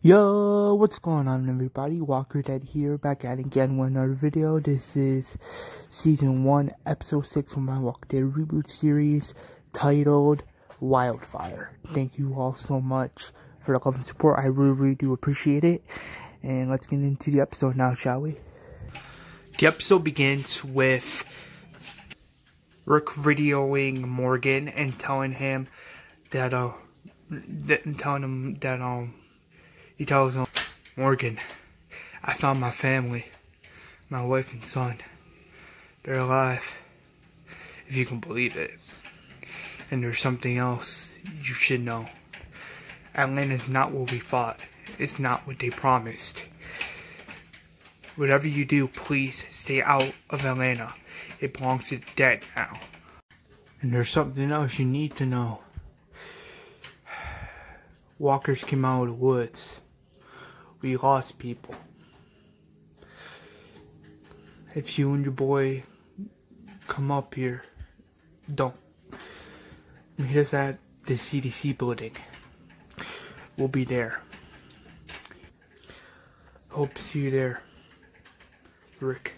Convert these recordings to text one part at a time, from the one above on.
Yo, what's going on, everybody? WalkerDead here, back at it again with another video. This is Season 1, Episode 6 of my WalkerDead Reboot series, titled Wildfire. Thank you all so much for the love and support. I really do appreciate it. And let's get into the episode now, shall we? The episode begins with Rick radioing Morgan and telling him that, he tells him, Morgan, I found my family, my wife and son. They're alive, if you can believe it. And there's something else you should know. Atlanta's not what we thought. It's not what they promised. Whatever you do, please stay out of Atlanta. It belongs to the dead now. And there's something else you need to know. Walkers came out of the woods. We lost people. If you and your boy come up here, don't. Meet us at the CDC building. We'll be there. Hope to see you there. Rick.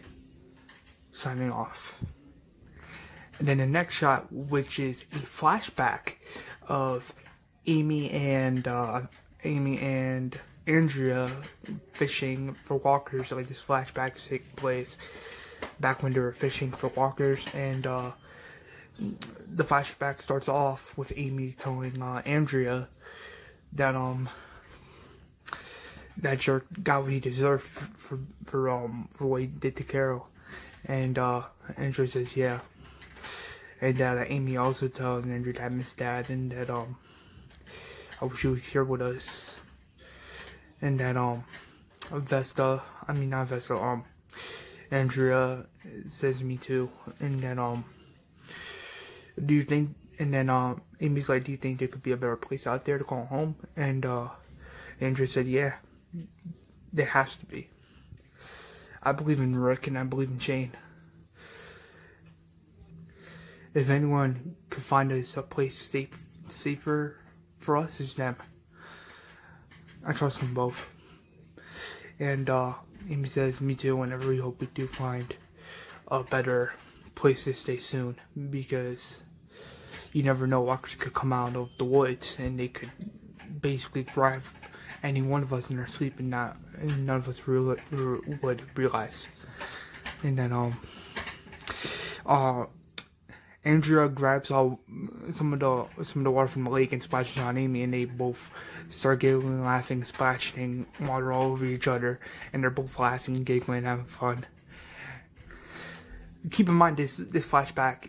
Signing off. And then the next shot, which is a flashback of Amy and Andrea fishing for walkers. Like, this flashback takes place back when they were fishing for walkers, and the flashback starts off with Amy telling Andrea that that jerk got what he deserved for what he did to Carol, and Andrea says yeah, and that Amy also tells Andrea that I miss Dad, and that I wish he was here with us. And that Andrea says me too. And then do you think, and then Amy's like, do you think there could be a better place out there to call home? And Andrea said, yeah, there has to be. I believe in Rick and I believe in Shane. If anyone could find us a place safer for us, it's them. I trust them both. And Amy says, me too, and I really hope we do find a better place to stay soon, because you never know, walkers could come out of the woods and they could basically drive any one of us in our sleep, and none of us would realize. And then Andrea grabs some of the water from the lake and splashes on Amy, and they both start giggling, laughing, splashing water all over each other, and they're both laughing, giggling, having fun. Keep in mind, this flashback,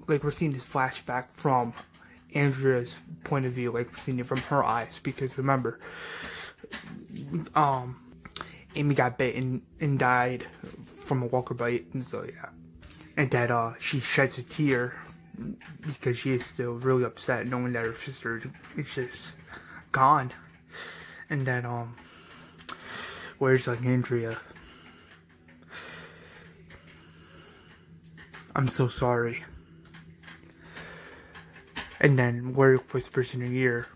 like, we're seeing this flashback from Andrea's point of view, like, we're seeing it from her eyes, because remember, Amy got bitten and died from a walker bite, and so yeah. And that she sheds a tear because she is still really upset knowing that her sister is just gone. And then where's like Andrea? I'm so sorry. And then Warrior whispers in her ear,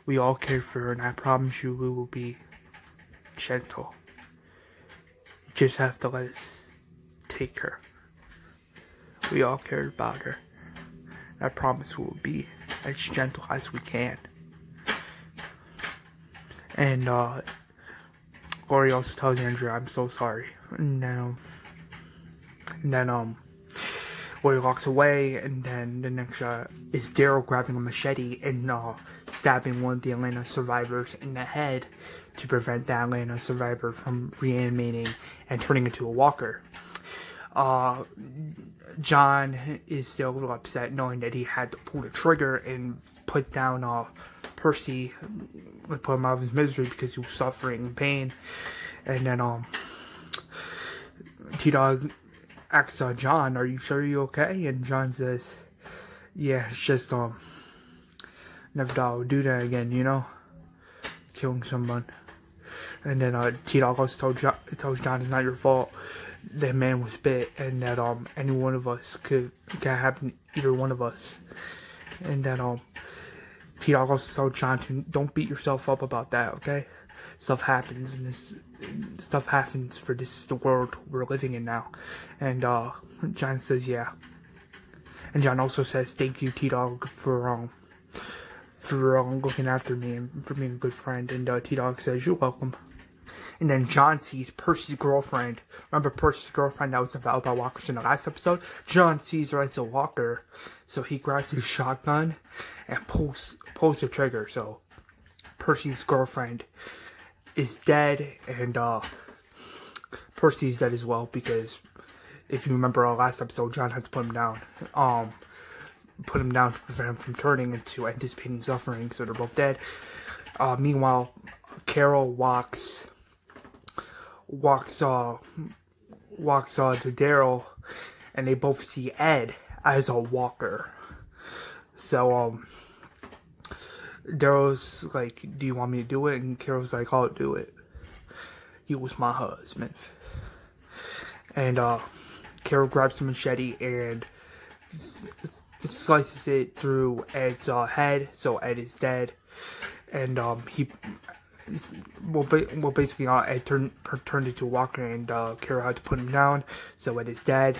we all care for her, and I promise you we will be gentle. You just have to let us take her. We all cared about her. I promise we will be as gentle as we can. And Lori also tells Andrea, I'm so sorry. And then Lori walks away, and then the next shot is Daryl grabbing a machete and stabbing one of the Atlanta survivors in the head to prevent the Atlanta survivor from reanimating and turning into a walker. John is still a little upset knowing that he had to pull the trigger and put down Percy, and put him out of his misery because he was suffering pain. And then T-Dog asks John, are you sure you're okay? And John says, yeah, it's just never thought I would do that again, you know, killing someone. And then T-Dog also tells John it's not your fault. That man was bit, and that any one of us could happen, either one of us. And that T-Dog also told John to don't beat yourself up about that, okay? stuff happens, and this stuff happens for the world we're living in now. And John says, yeah. And John also says, thank you, T-Dog, for looking after me and for being a good friend. And T-Dog says, you're welcome. And then John sees Percy's girlfriend. Remember Percy's girlfriend that was about walkers in the last episode? John sees her as a walker. So he grabs his shotgun and pulls the trigger. So Percy's girlfriend is dead, and Percy's dead as well, because if you remember our last episode, John had to put him down. Put him down to prevent him from turning into anticipating suffering, so they're both dead. Meanwhile, Carol walks to Daryl, and they both see Ed as a walker. So Daryl's like, do you want me to do it? And Carol's like, I'll do it. He was my husband. And Carol grabs a machete and slices it through Ed's head, so Ed is dead. And basically Ed turned into a walker, and Carol had to put him down, so Ed is dead.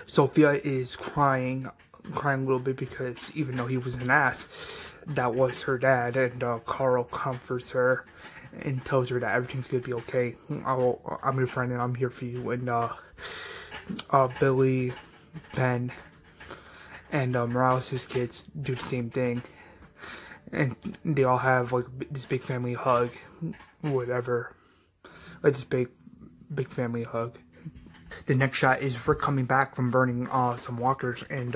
Sophia is crying a little bit, because even though he was an ass, that was her dad. And Carl comforts her and tells her that everything's gonna be okay. I'm your friend and I'm here for you. And Billy, Ben, and Morales' kids do the same thing, and they all have like this big family hug, whatever, like this big family hug. The next shot is Rick coming back from burning some walkers, and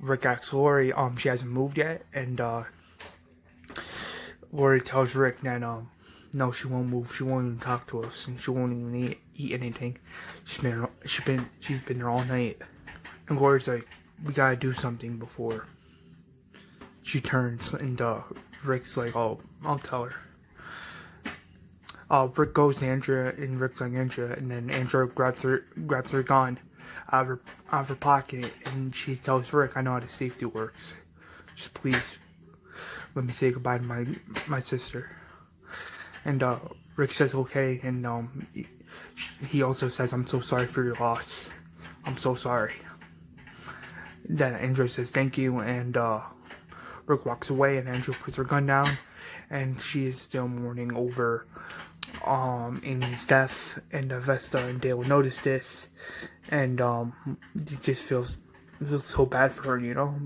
Rick asks Lori, she hasn't moved yet, and Lori tells Rick that no, she won't move, she won't even talk to us, and she won't even eat anything. She's been there all night. And Lori's like, we gotta do something before she turns, and Rick's like, oh, I'll tell her. Rick goes to Andrea, and Rick's like, Andrea, and then Andrea grabs her gun out of her pocket, and she tells Rick, I know how the safety works. Just please let me say goodbye to my sister. And Rick says okay, and he also says, I'm so sorry for your loss. I'm so sorry. Then Andrea says thank you, and Rick walks away, and Andrea puts her gun down, and she is still mourning over Amy's death. And Vesta and Dale notice this, and it just feels so bad for her, you know?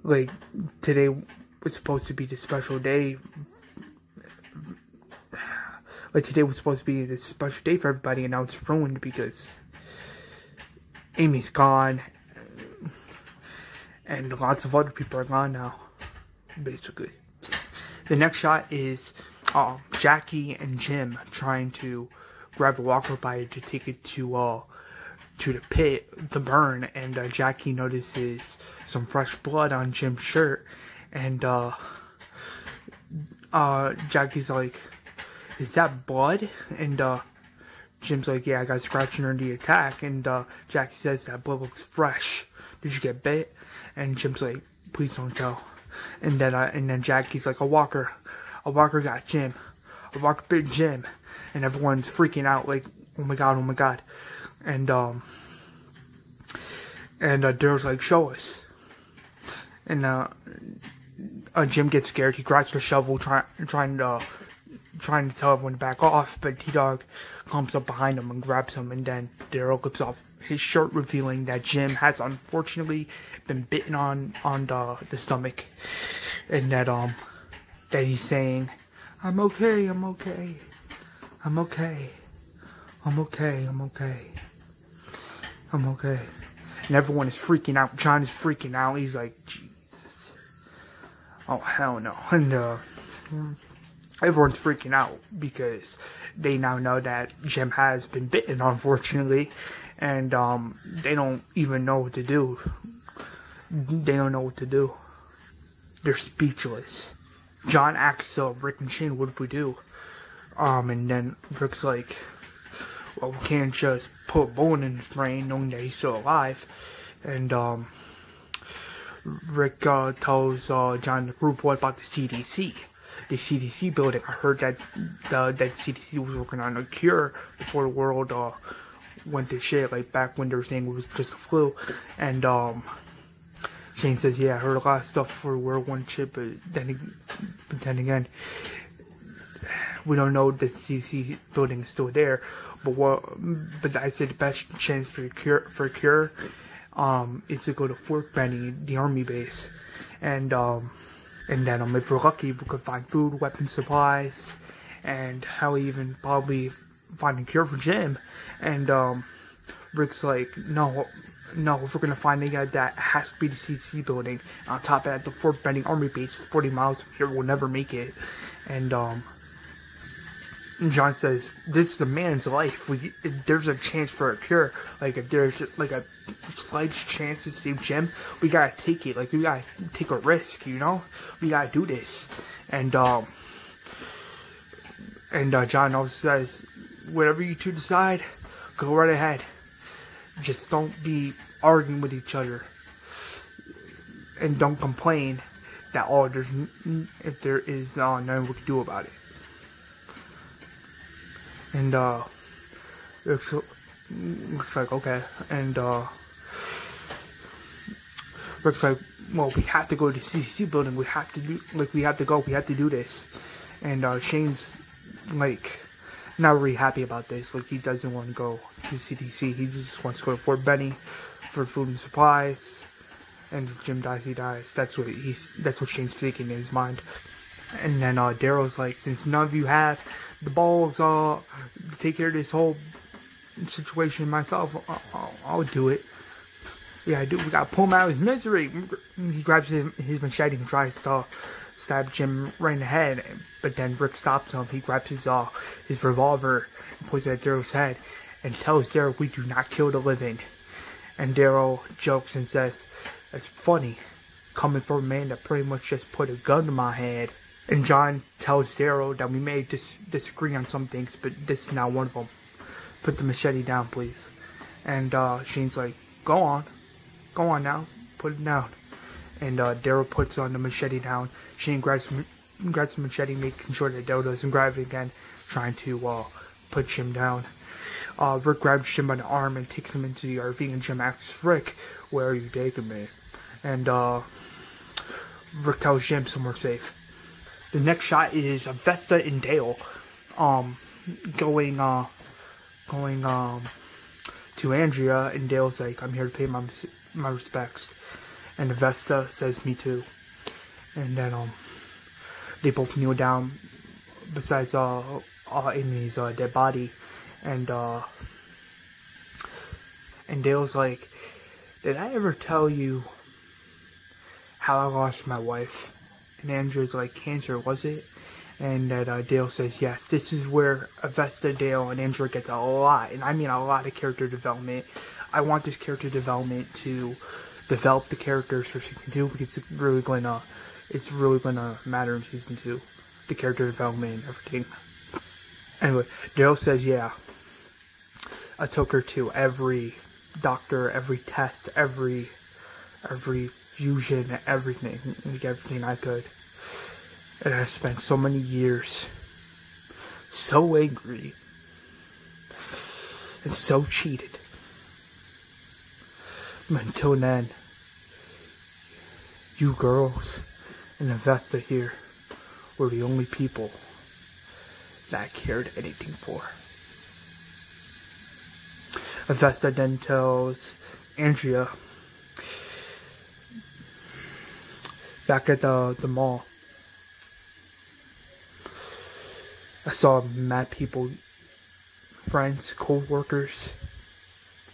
Like, today was supposed to be the special day. Like, today was supposed to be this special day for everybody, and now it's ruined because Amy's gone, and lots of other people are gone now, basically. The next shot is Jackie and Jim trying to grab a walker body to take it to the pit to burn, and Jackie notices some fresh blood on Jim's shirt, and Jackie's like, is that blood? And Jim's like, yeah, I got scratched under the attack. And Jackie says, that blood looks fresh. Did you get bit? And Jim's like, please don't tell. And then Jackie's like, a walker got Jim. A walker bit Jim. And everyone's freaking out, like, oh my god, oh my god. And Daryl's like, show us. And Jim gets scared. He grabs the shovel, trying to tell everyone to back off, but T-Dog comes up behind him and grabs him, and then Daryl clips off his shirt, revealing that Jim has unfortunately been bitten on the stomach, and that he's saying, I'm okay, I'm okay, I'm okay, I'm okay, I'm okay, I'm okay. And everyone is freaking out. John is freaking out. He's like, Jesus. Oh, hell no. And everyone's freaking out because they now know that Jim has been bitten, unfortunately, and they don't even know what to do. They don't know what to do. They're speechless. John asks Rick and Shane, what do we do? And then Rick's like, well, we can't just put a bullet in his brain knowing that he's still alive. And Rick tells John the group what about the CDC. the CDC building. I heard that that CDC was working on a cure before the world went to shit, like back when they were saying it was just a flu. And Shane says, yeah, I heard a lot of stuff for World 1 shit, but then again, we don't know if the CDC building is still there. But I said the best chance for a cure is to go to Fort Benny, the army base, and then if we're lucky, we could find food, weapon supplies, and hell, even probably find a cure for Jim. And Rick's like, no, if we're gonna find a guy, that has to be the CDC building. On top of that, the Fort Benning Army Base, 40 miles from here, we'll never make it. And John says, this is a man's life. If there's a chance for a cure, like if there's like a slight chance to save Jim, we gotta take it. Like, we gotta take a risk, you know? We gotta do this. And John also says, whatever you two decide, go right ahead. Just don't be arguing with each other. And don't complain that, oh, if there is nothing we can do about it. And looks like okay. And looks like, well, we have to go to the CDC building. We have to do this. And Shane's like not really happy about this. Like, he doesn't want to go to CDC. He just wants to go to Fort Benny for food and supplies. And if Jim dies, he dies. That's what Shane's thinking in his mind. And then Daryl's like, since none of you have the balls to take care of this whole situation myself, I'll do it. Yeah, we gotta pull him out of his misery. He grabs his machete and tries to stab Jim right in the head, but then Rick stops him. He grabs his revolver and points it at Daryl's head and tells Daryl, we do not kill the living. And Daryl jokes and says, that's funny, coming from a man that pretty much just put a gun to my head. And John tells Daryl that we may disagree on some things, but this is not one of them. Put the machete down, please. And Shane's like, go on now, put it down. And Daryl puts on the machete down. Shane grabs the machete, making sure that Daryl doesn't grab it again, trying to put Jim down. Rick grabs Jim by the arm and takes him into the RV, and Jim asks Rick, where are you taking me? And Rick tells Jim somewhere safe. The next shot is Vesta and Dale going to Andrea, and Dale's like, I'm here to pay my respects. And Vesta says, me too. And then they both kneel down besides Amy's dead body. And Dale's like, did I ever tell you how I lost my wife? And Andrew's like, cancer, was it? And that Dale says, yes. This is where Vesta, Dale, and Andrew gets a lot, and I mean a lot of character development. I want this character development to develop the characters for season 2, because it's really gonna matter in season 2. The character development and everything. Anyway, Dale says, yeah, I took her to every doctor, every test, every fusion, everything I could. And I spent so many years so angry and so cheated. But until then, you girls and Vesta here were the only people that I cared anything for. Vesta then tells Andrea, back at the mall, I saw mad people, friends, co-workers,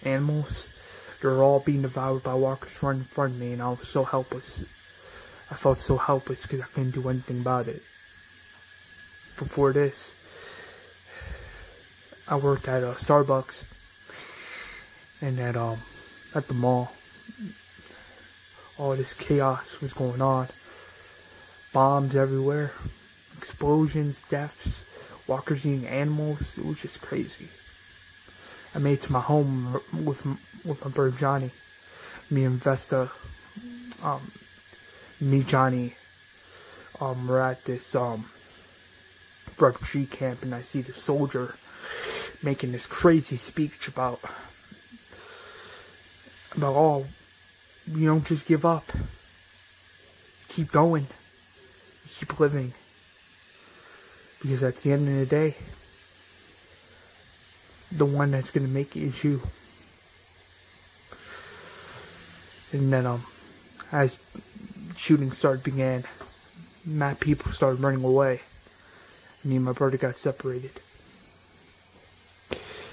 animals. They were all being devoured by walkers right in front of me, and I was so helpless. I felt so helpless because I couldn't do anything about it. Before this, I worked at Starbucks, and at the mall. All this chaos was going on. Bombs everywhere. Explosions, deaths, walkers eating animals. It was just crazy. I made it to my home with my bird Johnny. Me and Vesta, Johnny, we're at this refugee camp, and I see the soldier making this crazy speech about oh, you don't just give up. Keep going. Keep living. Because at the end of the day, the one that's gonna make it is you. And then as shooting began, mad people started running away. Me and my brother got separated.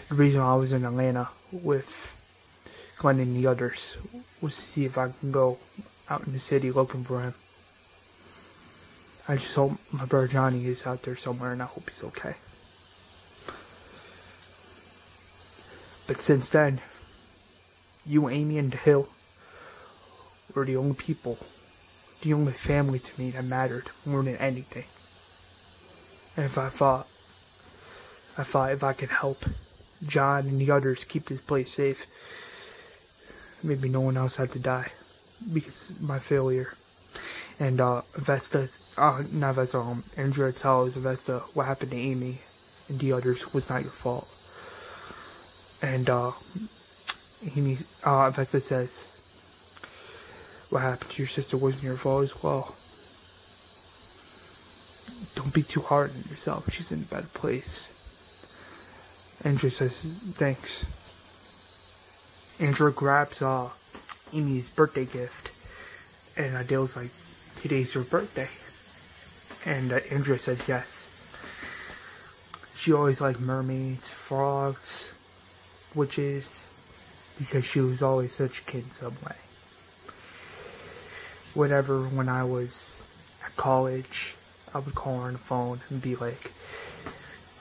The reason I was in Atlanta with Glenn and the others was to see if I can go out in the city looking for him. I just hope my brother Johnny is out there somewhere, and I hope he's okay. But since then, you, Amy, and Hill were the only people, the only family to me that mattered more than anything. And if I thought if I could help John and the others keep this place safe, maybe no one else had to die because of my failure. And Andrea tells Vesta what happened to Amy and the others was not your fault. And Vesta says, what happened to your sister wasn't your fault as well. Don't be too hard on yourself. She's in a better place. Andrea says, thanks. Andrea grabs Amy's birthday gift. And Adele's like, today's your birthday. And Andrea says yes. She always liked mermaids, frogs, witches, because she was always such a kid in some way. Whenever, when I was at college, I would call her on the phone and be like,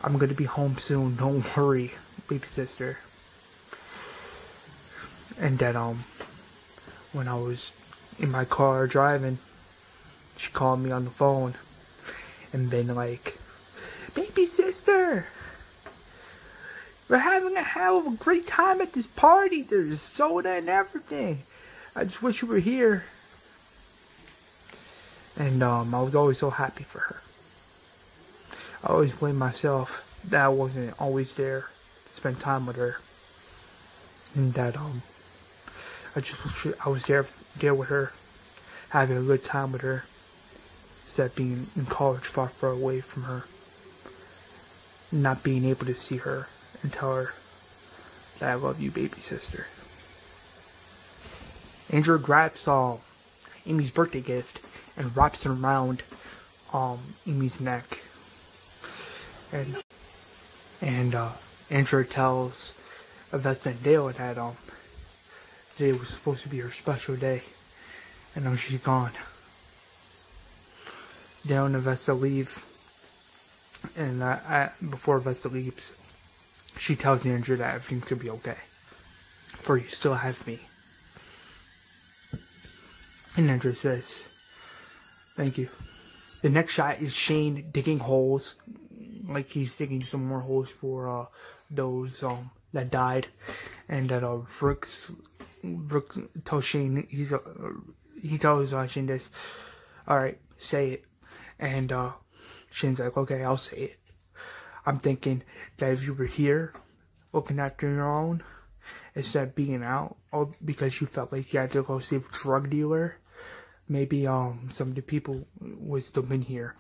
I'm gonna be home soon, don't worry, baby sister. And then, when I was in my car driving, she called me on the phone and been like, baby sister, we're having a hell of a great time at this party, there's soda and everything, I just wish you were here. And I was always so happy for her. I always blame myself that I wasn't always there to spend time with her. And that I just wish I was there with her, having a good time with her, instead of being in college far away from her, not being able to see her and tell her that I love you, baby sister. Andrea grabs Amy's birthday gift and wraps it around Amy's neck. And Andrea tells Vesta and Dale that today was supposed to be her special day, and now she's gone. Dale and Vesta leave, and before Vesta leaves, she tells Andrea that everything's gonna be okay, for you still have me. And Andrea says, thank you. The next shot is Shane digging holes, like he's digging some more holes for those that died, and that Brooks tells Shane, he tells Shane this, alright, say it. And Shane's like, okay, I'll say it. I'm thinking that if you were here looking after your own, instead of being out, all because you felt like you had to go save a drug dealer, maybe some of the people would still been here.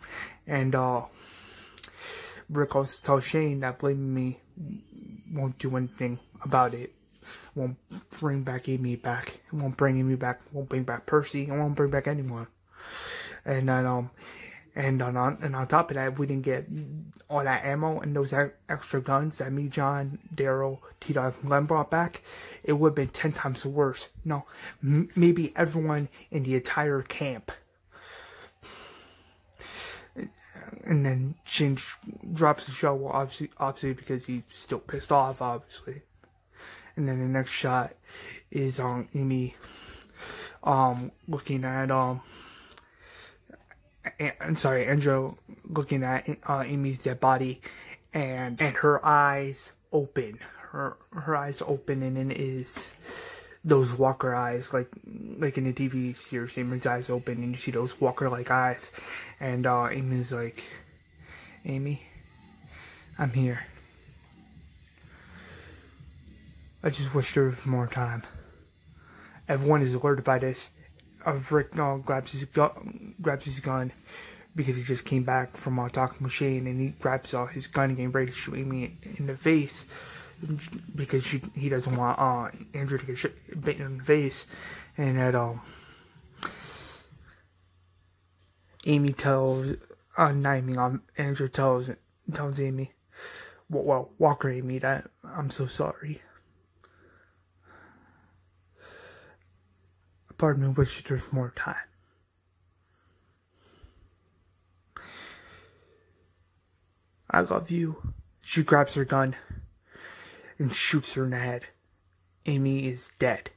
And Rick also tells Shane that blaming me won't do anything about it. Won't bring back Amy back. It won't bring Amy back. Won't bring back Percy. It won't bring back anyone. And then and on top of that, if we didn't get all that ammo and those extra guns that me, John, Daryl, T-Dog, and Glenn brought back, it would have been 10 times worse. No, maybe everyone in the entire camp. And then Shane drops the shovel, obviously because he's still pissed off, obviously. And then the next shot is Amy looking at Andrea looking at Amy's dead body, and her eyes open. Her eyes open, and then is those Walker eyes, like in the TV series, Amy's eyes open, and you see those Walker-like eyes, and Amy's like, Amy, I'm here. I just wish there was more time. Everyone is alerted by this. Rick grabs his gun because he just came back from a talking machine, and he grabs his gun and getting ready to shoot Amy in the face because he doesn't want Andrew to get bitten in the face. And that Amy tells Andrew tells Amy, well, Walker Amy, that I'm so sorry. Pardon me, wish there's more time. I love you. She grabs her gun and shoots her in the head. Amy is dead.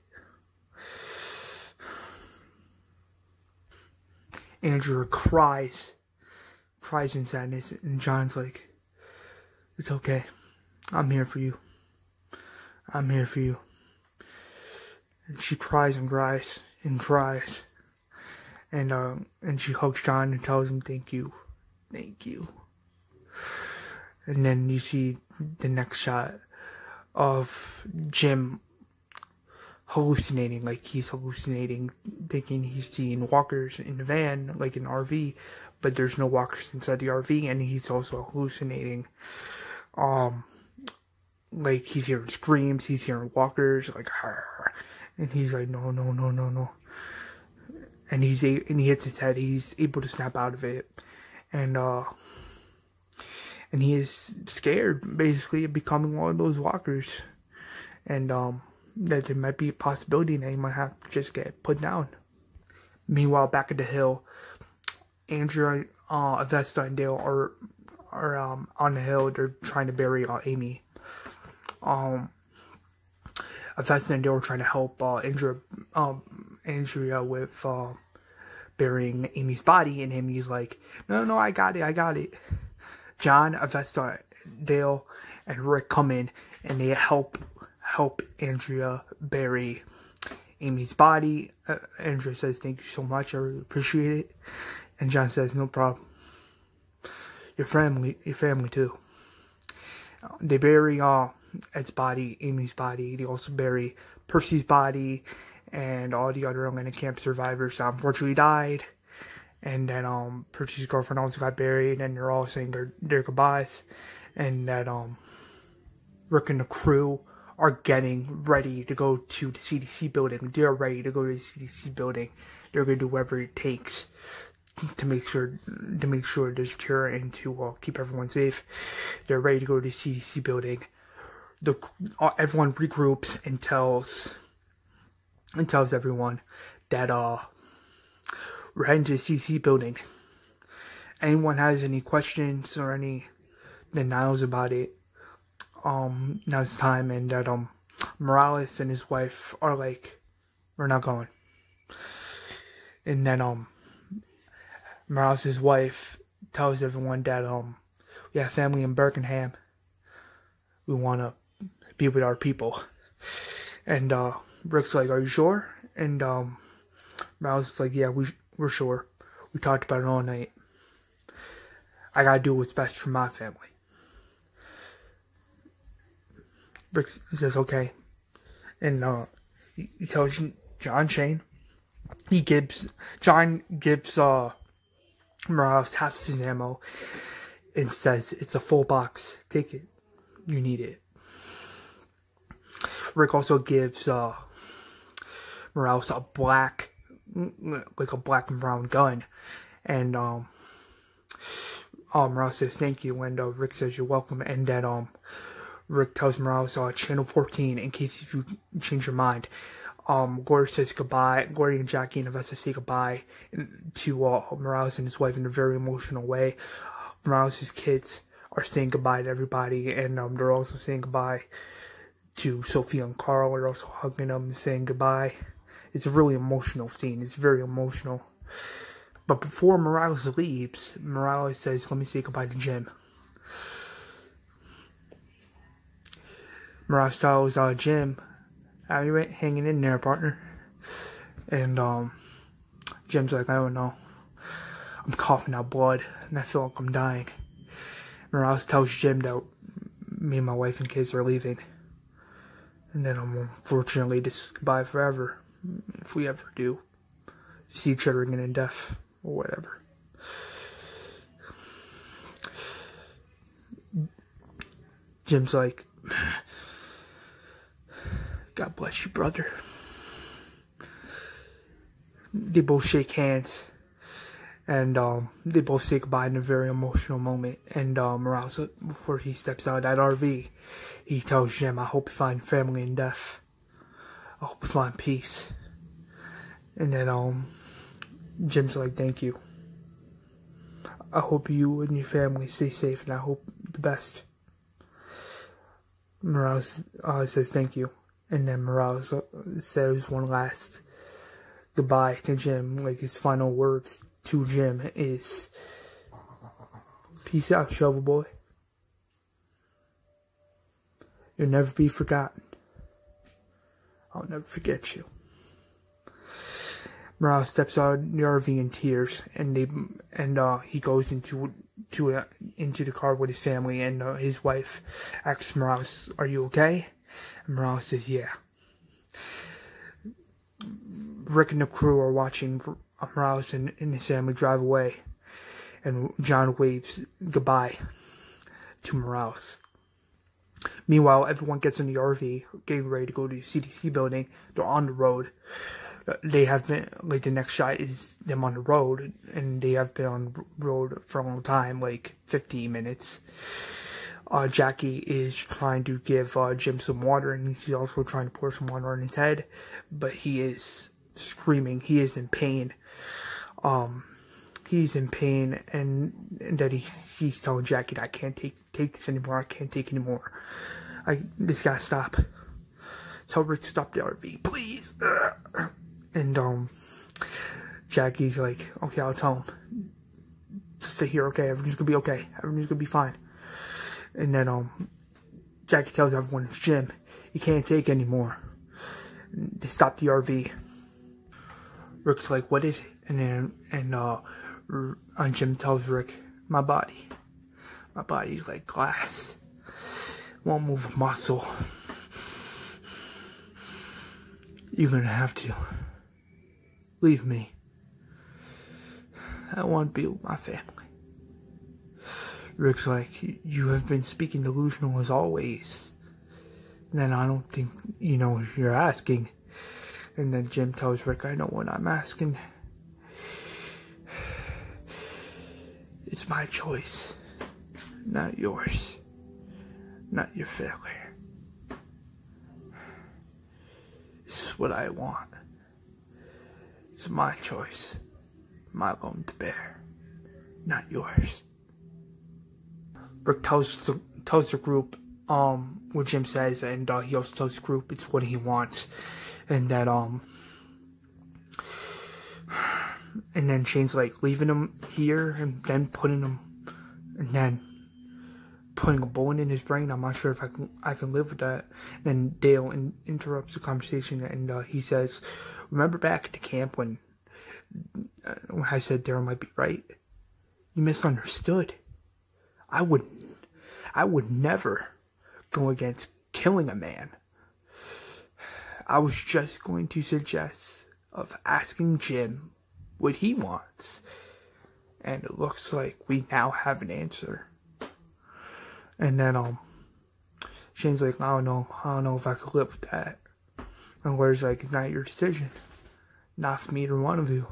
Andrew cries in sadness, and John's like, it's okay. I'm here for you. I'm here for you. And she cries and cries and cries. And she hugs John and tells him, thank you. Thank you. And then you see the next shot of Jim hallucinating, like he's hallucinating, thinking he's seeing walkers in the van, like an RV, but there's no walkers inside the RV, and he's also hallucinating, like he's hearing screams, he's hearing walkers, like, and he's like, no, and he hits his head, he's able to snap out of it, and he is scared, basically, of becoming one of those walkers, and that there might be a possibility that he might have to just get put down. Meanwhile, back at the hill, Andrew, Avesta, and Dale are on the hill. They're trying to bury Amy. Avesta and Dale are trying to help Andrea with burying Amy's body, and Amy's like, no, I got it. John, Avesta, Dale, and Rick come in, and they help Andrea bury Amy's body. Andrea says, thank you so much, I really appreciate it. And John says, no problem. Your family too. They bury Ed's body, Amy's body. They also bury Percy's body, and all the other Atlanta camp survivors that unfortunately died. And then Percy's girlfriend also got buried, and they're all saying their goodbyes. And that Rick and the crew are getting ready to go to the CDC building. They're ready to go to the CDC building. They're going to do whatever it takes to make sure there's a cure and to keep everyone safe. They're ready to go to the CDC building. Everyone regroups and tells everyone that we're heading to the CDC building. Anyone has any questions or any denials about it, now's the time. And that Morales and his wife are like, we're not going. And then Morales' wife tells everyone that we have family in Birkenham. We want to be with our people. And Rick's like, are you sure? And Morales is like, yeah, we're sure. We talked about it all night. I gotta do what's best for my family. Rick says, okay. And he tells John Shane. John gives Morales half of his ammo and says, it's a full box. Take it. You need it. Rick also gives Morales a black and brown gun. And Morales says thank you, and Rick says you're welcome. And then Rick tells Morales channel 14 in case if you change your mind. Gloria says goodbye. Gloria and Jackie and Avesta say goodbye to Morales and his wife in a very emotional way. Morales' kids are saying goodbye to everybody, and they're also saying goodbye to Sophia and Carl. They're also hugging them and saying goodbye. It's a really emotional scene. It's very emotional. But before Morales leaves, Morales says, let me say goodbye to Jim. Morales tells Jim, how you hanging in there, partner? And Jim's like, I don't know. I'm coughing out blood, and I feel like I'm dying. Morales tells Jim that me and my wife and kids are leaving. And then unfortunately, this is goodbye forever. If we ever do see each other again in death or whatever. Jim's like, God bless you, brother. They both shake hands. And they both say goodbye in a very emotional moment. And Morales, before he steps out of that RV, he tells Jim, I hope you find family in death. I hope you find peace. And then Jim's like, thank you. I hope you and your family stay safe, and I hope the best. Morales says thank you. And then Morales says one last goodbye to Jim. Like, his final words to Jim is, peace out, Shovel Boy. You'll never be forgotten. I'll never forget you. Morales steps out of the RV in tears, and he goes into the car with his family, and his wife asks Morales, "Are you okay?" And Morales says, "Yeah." Rick and the crew are watching Morales and his family drive away, and John waves goodbye to Morales. Meanwhile, everyone gets in the RV, getting ready to go to the CDC building. They're on the road. They have been, like, the next shot is them on the road, and they have been on the road for a long time, like 15 minutes. Jackie is trying to give Jim some water, and he's also trying to pour some water on his head, but he is screaming. He is in pain. He's in pain, and that he's telling Jackie that I can't take this anymore. I can't take anymore. This gotta stop. Tell Rick to stop the RV, please. And Jackie's like, okay, I'll tell him. Just stay here, okay? Everything's gonna be okay. Everything's gonna be fine. And then Jackie tells everyone it's Jim. He can't take anymore. They stop the RV. Rick's like, what is it? And Jim tells Rick, my body's like glass. Won't move a muscle. You're gonna have to leave me. I want to be with my family. Rick's like, you have been speaking delusional as always. And then I don't think you know what you're asking. And then Jim tells Rick, I know what I'm asking. It's my choice, not yours, not your failure. This is what I want. It's my choice, my bone to bear, not yours. Rick tells the group what Jim says, and he also tells the group it's what he wants, and that and then Shane's like leaving him here, and then putting a bullet in his brain. I'm not sure if I can live with that. And then Dale interrupts the conversation, and he says, "Remember back at the camp when I said Daryl might be right? You misunderstood. I would never go against killing a man. I was just going to suggest of asking Jim what he wants. And it looks like we now have an answer." And then Shane's like, I don't know if I could live with that. And Larry's like, it's not your decision. Not for me, either one of you.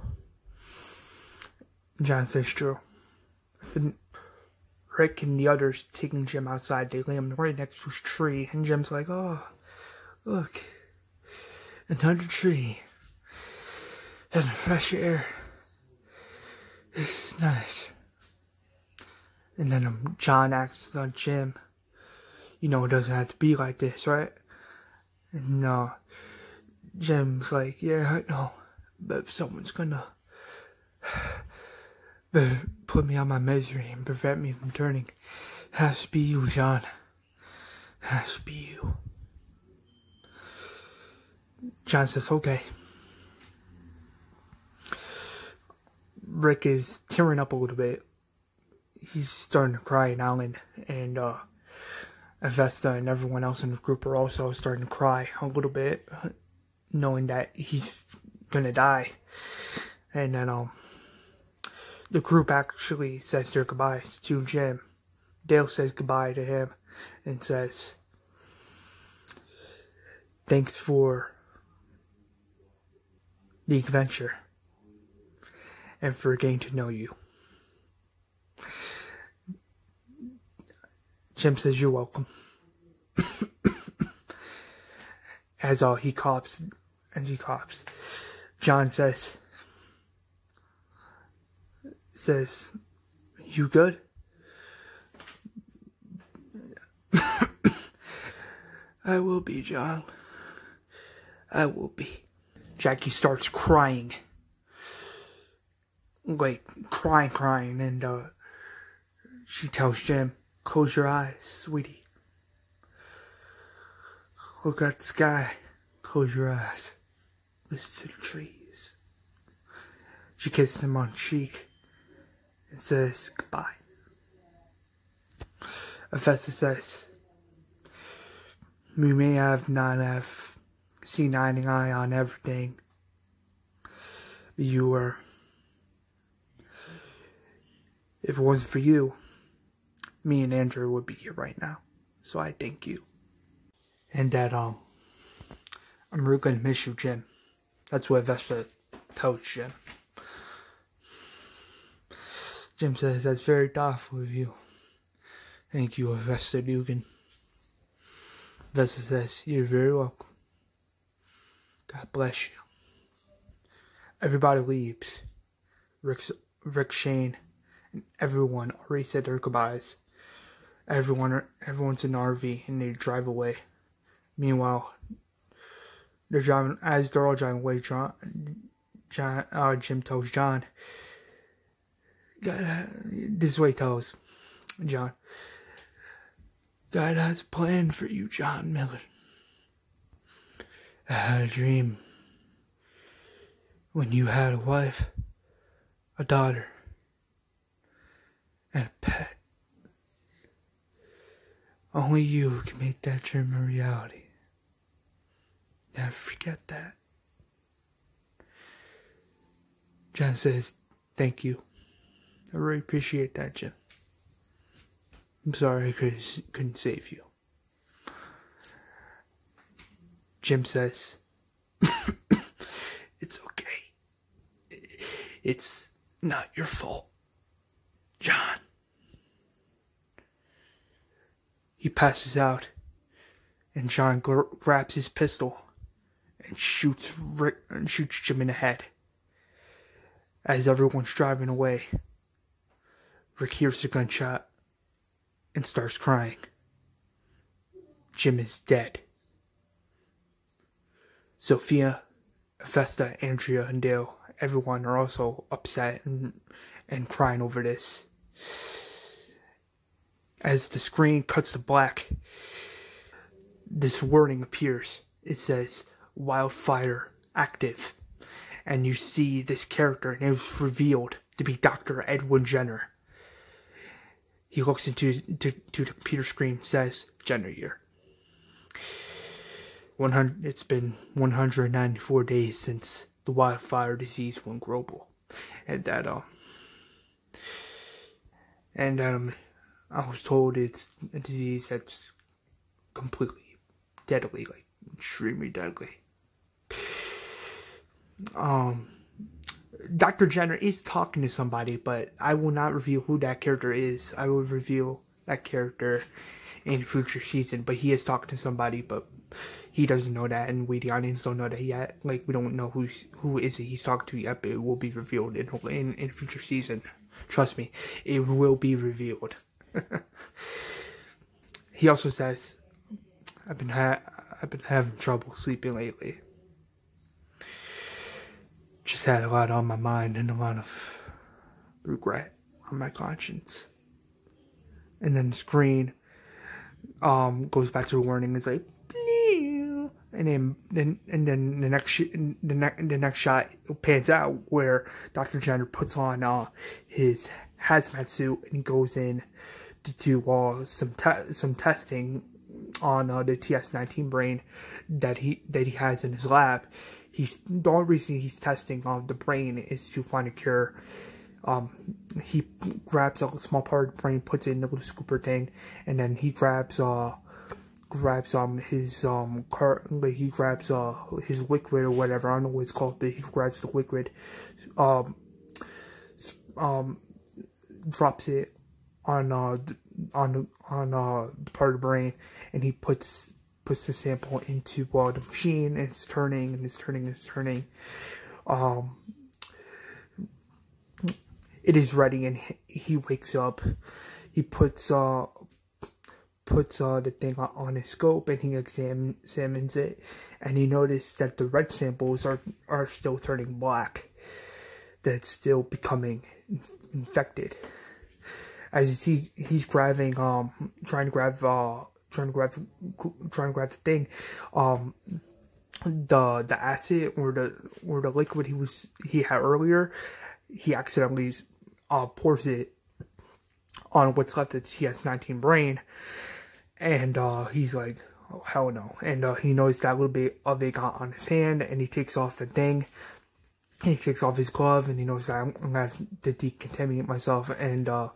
John says true. And Rick and the others taking Jim outside, they lay him right next to his tree, and Jim's like, oh, look, another tree. And the fresh air. This is nice. And then John asks Jim, you know, it doesn't have to be like this, right? And Jim's like, yeah, I know, but if someone's gonna put me on my misery and prevent me from turning, it has to be you, John. It has to be you. John says, okay. Rick is tearing up a little bit. He's starting to cry now, and Vesta and everyone else in the group are also starting to cry a little bit, knowing that he's gonna die. And then the group actually says their goodbyes to Jim. Dale says goodbye to him and says, "Thanks for the adventure and for getting to know you." Jim says, "You're welcome." As he coughs, John says, "You good?" "I will be, John. I will be." Jackie starts crying. Like, crying, and she tells Jim, "Close your eyes, sweetie. Look at the sky. Close your eyes. Listen to the trees." She kisses him on the cheek and says goodbye. Vesta says, "We may not have seen eye to eye on everything. If it wasn't for you, me and Andrew would be here right now. So I thank you. And that, I'm really gonna miss you, Jim." That's what Vesta tells Jim. Jim says, "That's very thoughtful of you. Thank you, Vesta Dugan." Vesta says, "You're very welcome. God bless you." Everybody leaves. Rick, Shane, and everyone already said their goodbyes. Everyone's in the RV and they drive away. Meanwhile, they're all driving away, Jim tells John, this is what he tells John, "God has a plan for you, John Miller. I had a dream when you had a wife, a daughter, and a pet. Only you can make that dream a reality. Never forget that." John says, "Thank you. I really appreciate that, Jim. I'm sorry I couldn't save you." Jim says, "It's okay. It's not your fault, John." He passes out, and John grabs his pistol and shoots Jim in the head. As everyone's driving away, Rick hears the gunshot and starts crying. Jim is dead. Sophia, Vesta, Andrea, and Dale, everyone are also upset and crying over this. As the screen cuts to black, this wording appears. It says, "Wildfire active." And you see this character, and it was revealed to be Dr. Edwin Jenner. He looks into the computer screen, says, "Jenner here. It's been 194 days since the wildfire disease went global." And that, I was told it's a disease that's completely deadly, like extremely deadly. Dr. Jenner is talking to somebody, but I will not reveal who that character is. I will reveal that character in future season, but he is talking to somebody, but he doesn't know that, and we, the audience, don't know that yet. Like, we don't know who is it he's talking to yet, but it will be revealed in future season. Trust me, it will be revealed. He also says, I've been having trouble sleeping lately. Just had a lot on my mind and a lot of regret on my conscience." And then the screen goes back to the warning. It's like, and then the next shot pans out where Dr. Jenner puts on his hazmat suit and he goes in to do some testing on the TS-19 brain that he has in his lab. The only reason he's testing the brain is to find a cure. He grabs a small part of the brain, puts it in the little scooper thing, and then he grabs his liquid or whatever. I don't know what it's called, but he grabs the liquid, drops it on the part of the brain, and he puts the sample into the machine, and it's turning and it's turning and it's turning. It is ready, and he wakes up. He puts the thing on his scope, and he examines it, and he noticed that the red samples are still turning black. That's still becoming infected. As he's grabbing, trying to grab the thing, the acid or the liquid he had earlier, he accidentally pours it on what's left of the TS-19 brain, and he's like, oh hell no. And he noticed that a little bit of it got on his hand, and he takes off the thing. He takes off his glove, and he knows that I'm gonna have to decontaminate myself. And the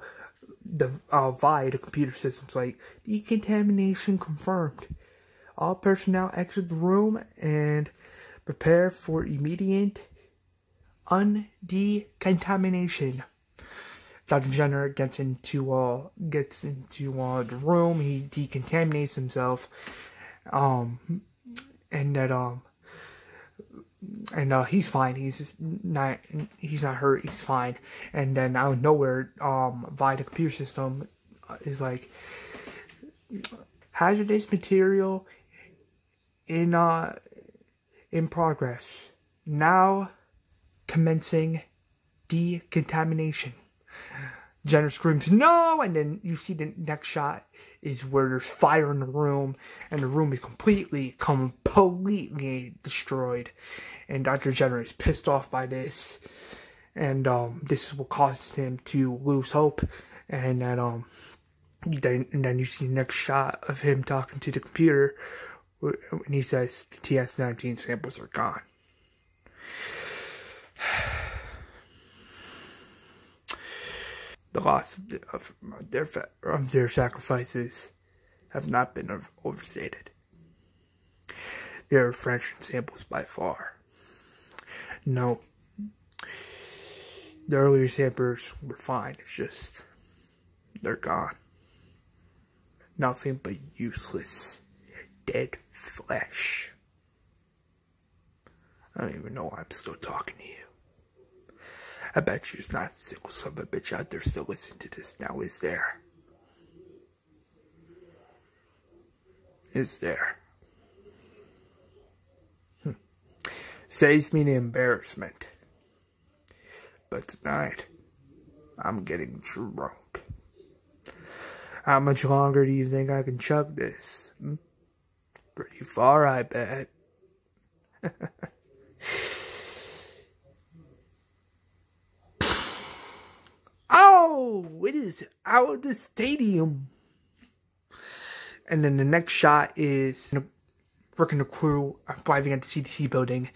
computer system's like, decontamination confirmed. All personnel exit the room and prepare for immediate undecontamination. Dr. Jenner gets into the room. He decontaminates himself, and he's fine. He's not hurt. He's fine. And then out of nowhere, via the computer system, is like, hazardous material in progress. Now commencing decontamination. Jenner screams, no! And then you see the next shot is where there's fire in the room, and the room is completely destroyed. And Dr. Jenner is pissed off by this, and this is what causes him to lose hope. And then you see the next shot of him talking to the computer, and he says the TS-19 samples are gone. The loss of their sacrifices have not been overstated. They are French samples by far. No, the earlier samples were fine. It's just they're gone. Nothing but useless, dead flesh. I don't even know why I'm still talking to you. I bet you there's not a single son of a bitch out there still listening to this now, is there? Is there? Saves me the embarrassment. But tonight, I'm getting drunk. How much longer do you think I can chug this? Pretty far, I bet. Oh, it is out of the stadium. And then the next shot is Rick and the crew arriving at the CDC building,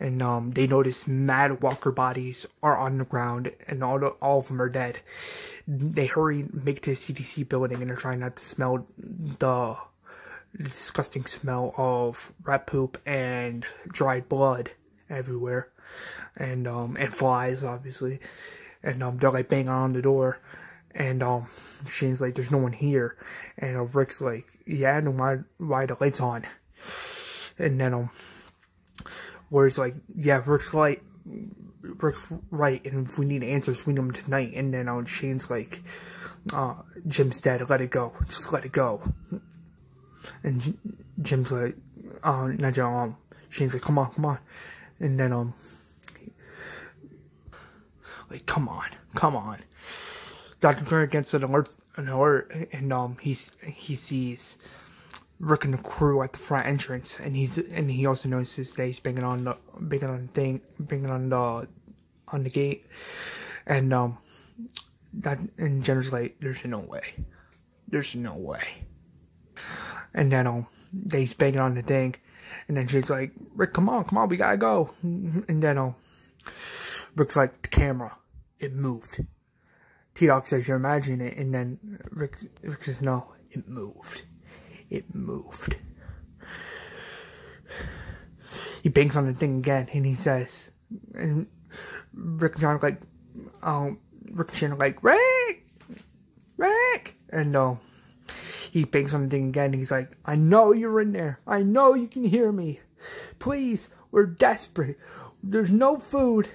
and they notice mad walker bodies are on the ground, and all of them are dead. They hurry, make it to the CDC building, and they're trying not to smell the disgusting smell of rat poop and dried blood everywhere, and flies, obviously. And they're like banging on the door, and Shane's like, "There's no one here," and Rick's like, "Yeah, no, why the lights on?" And then where it's like, "Yeah, Rick's right, and if we need answers, we need them tonight." And then Shane's like, "Jim's dead. Let it go. Just let it go." And Jim's like, not Jim, Shane's like, come on," and then like, come on. Dr. Turner gets an alert, and he sees Rick and the crew at the front entrance, and he also notices that he's banging on the gate, and Jenner's like, "There's no way. There's no way. And then, they's banging on the thing. And then she's like, Rick, come on, we gotta go. And then, Rick's like, the camera, it moved. T-Dog says, you're imagining it. And then Rick says, no, it moved. It moved. He bangs on the thing again, and he says, and Rick and John are like, Rick and Shannon are like, Rick! And, he bangs on the thing again, and he's like, I know you're in there. I know you can hear me. Please, we're desperate. There's no food.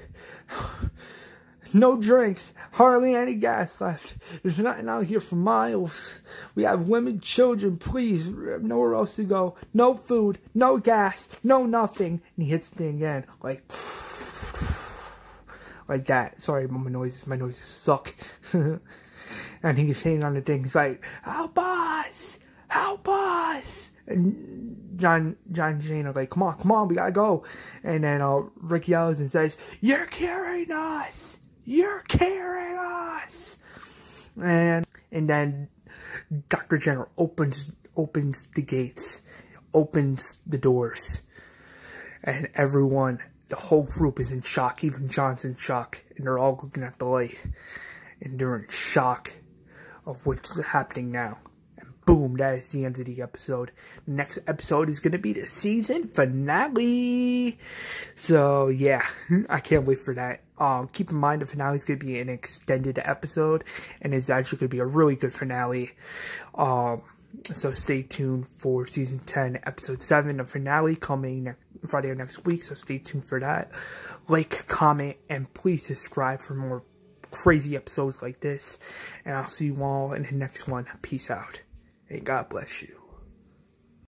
No drinks. Hardly any gas left. There's nothing out here for miles. We have women, children. Please, nowhere else to go. No food. No gas. No nothing. And he hits the thing again. Like that. Sorry about my noises. My noises suck. And he's hitting on the thing. He's like, help us! Help us! And John and Jane are like, come on, we gotta go. And then Rick yells and says, you're carrying us! You're carrying us! And then Dr. Jenner opens the gates, opens the doors. And everyone, the whole group is in shock. Even John's in shock. And they're all looking at the light. And they're in shock of what's happening now. And boom, that is the end of the episode. The next episode is going to be the season finale. So, yeah, I can't wait for that. Keep in mind the finale is going to be an extended episode. And it's actually going to be a really good finale. So stay tuned for season 10, episode 7, the finale coming Friday of next week. So stay tuned for that. Like, comment, and please subscribe for more crazy episodes like this. And I'll see you all in the next one. Peace out. And God bless you.